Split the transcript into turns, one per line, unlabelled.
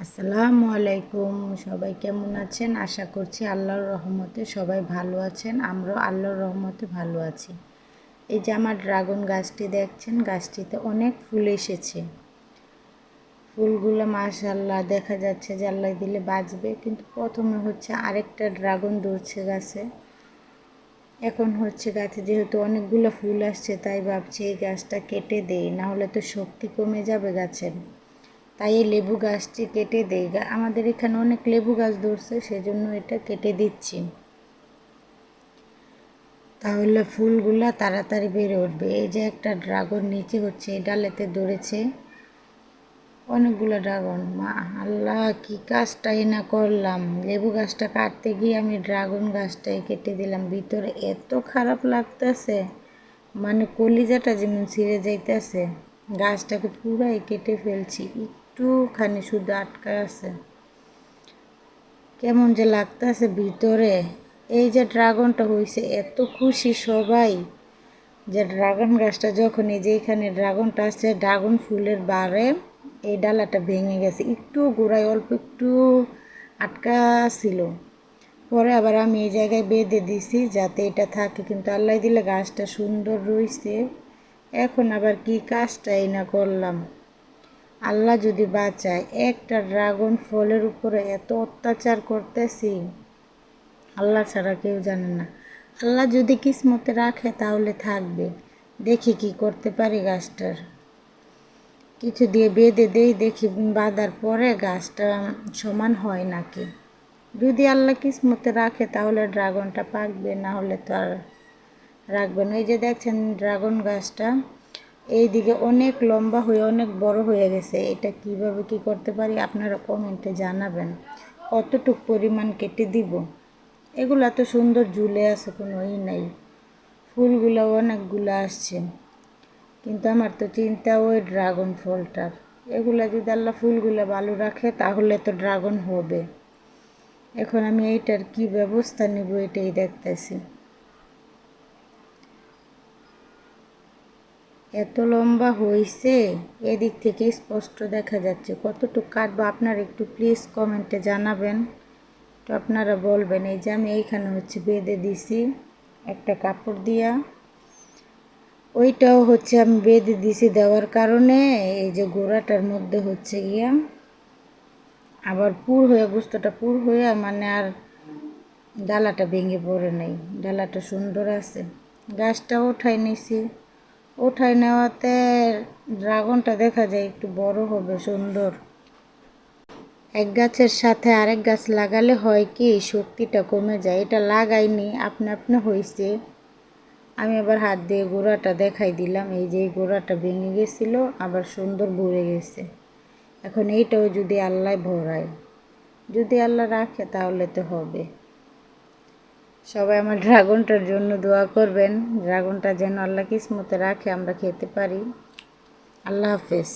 আসসালামু আলাইকুম। সবাই কেমন আছেন? আশা করছি আল্লাহর রহমতে সবাই ভালো আছেন। আমরাও আল্লাহর রহমতে ভালো আছি। এই যে আমার ড্রাগন গাছটি দেখছেন, গাছটিতে অনেক ফুল এসেছে। ফুলগুলো মাশাআল্লাহ দেখা যাচ্ছে যে আল্লাহ দিলে বাঁচবে, কিন্তু প্রথমে আরেকটা ড্রাগন ধরছে গাছে। এখন গাছে যেহেতু অনেকগুলো ফুল আসছে, তাই ভাবছি এই গাছটা কেটে দেই, না হলে তো শক্তি কমে যাবে গাছের। তাই এই লেবু গাছটি কেটে দেই। আমাদের এখানে অনেক লেবু গাছ ধরছে, সেজন্য এটা কেটে দিচ্ছি, তাহলে ফুলগুলা তাড়াতাড়ি বেড়ে উঠবে। এই যে একটা ড্রাগন নিচে এই ডালেতে ধরেছে অনেকগুলো ড্রাগন। মা আল্লাহ, কি কাজটাই না করলাম! লেবু গাছটা কাটতে গিয়ে আমি ড্রাগন গাছটাই কেটে দিলাম। ভিতরে এত খারাপ লাগতেছে, মানে কলিজাটা যেমন ছিঁড়ে যাইতেছে। গাছটাকে পুরাই কেটে ফেলছি, একটুখানি শুধু আটকা আছে। কেমন যে লাগতেছে ভিতরে। এই যে ড্রাগনটা হয়েছে, এত খুশি সবাই যে ড্রাগন গাছটা যখন এই যে এখানে ড্রাগনটা আছে, ড্রাগন ফুলের বারে এই ডালাটা ভেঙে গেছে, একটু গোড়ায় অল্প একটু আটকা ছিল। পরে আবার আমি এই জায়গায় বেঁধে দিছি যাতে এটা থাকে, কিন্তু আল্লাহ দিলে গাছটা সুন্দর রয়েছে। এখন আবার কি কাজটাই না করলাম! আল্লাহ যদি বাঁচায়, একটা ড্রাগন ফলের উপরে এত অত্যাচার করতেছি, আল্লাহ ছাড়া কেউ জানে না। আল্লাহ যদি কিসমতে রাখে তাহলে থাকবে। দেখি কি করতে পারি গাছটার। কিছু দিয়ে বেঁধে দেই, দেখি বাঁধার পরে গাছটা সমান হয় নাকি। যদি আল্লাহ কিসমতে রাখে তাহলে ড্রাগনটা পাকবে, না হলে তো আর রাখবে না। এই যে দেখছেন ড্রাগন গাছটা এইদিকে অনেক লম্বা হয়ে অনেক বড় হয়ে গেছে। এটা কিভাবে কি করতে পারি আপনারা কমেন্টে জানাবেন। কতটুক পরিমাণ কেটে দিব। এগুলা তো সুন্দর ঝুলে আছে, কোনো নাই। ফুলগুলো অনেকগুলো আসছে, কিন্তু আমার তো চিন্তা ওই ড্রাগন ফলটার। এগুলা যদি আল্লাহ ফুলগুলো ভালো রাখে তাহলে তো ড্রাগন হবে। এখন আমি এইটার কি ব্যবস্থা নেব এটাই দেখতেছি। এত লম্বা হয়েছে, এদিক থেকে স্পষ্ট দেখা যাচ্ছে। কতটুকু কাটবো আপনারা একটু প্লিজ কমেন্টে জানাবেন, তো আপনারা বলবেন। এই যে আমি এইখানে বেঁধে দিছি একটা কাপড় দিয়া, ওইটাও আমি বেঁধে দিছি। দেওয়ার কারণে এই যে গোড়াটার মধ্যে গিয়া আবার পুর হয়ে গোস্তটা পুর হয়ে মানে আর ডালাটা ভেঙে পড়ে নাই, ডালাটা সুন্দর আছে। গাছটা উঠাই নিছি, উঠাই নেওয়াতে ড্রাগনটা দেখা যায় একটু বড় হবে, সুন্দর। এক গাছের সাথে আরেক গাছ লাগালে হয় কি শক্তিটা কমে যায়। এটা লাগাইনি, আপনা আপনি হয়েছে। আমি আবার হাত দিয়ে গোড়াটা দেখাই দিলাম। এই যে এই গোড়াটা ভেঙে গেছিল, আবার সুন্দর ভরে গেছে। এখন এইটাও যদি আল্লাহ ভরায়, যদি আল্লাহ রাখে তাহলে তো হবে। সবাই আমার ড্রাগনটার জন্য দোয়া করবেন, ড্রাগনটা যেন আল্লাহ কিসমতে রাখে, আমরা খেতে পারি। আল্লাহ হাফেজ।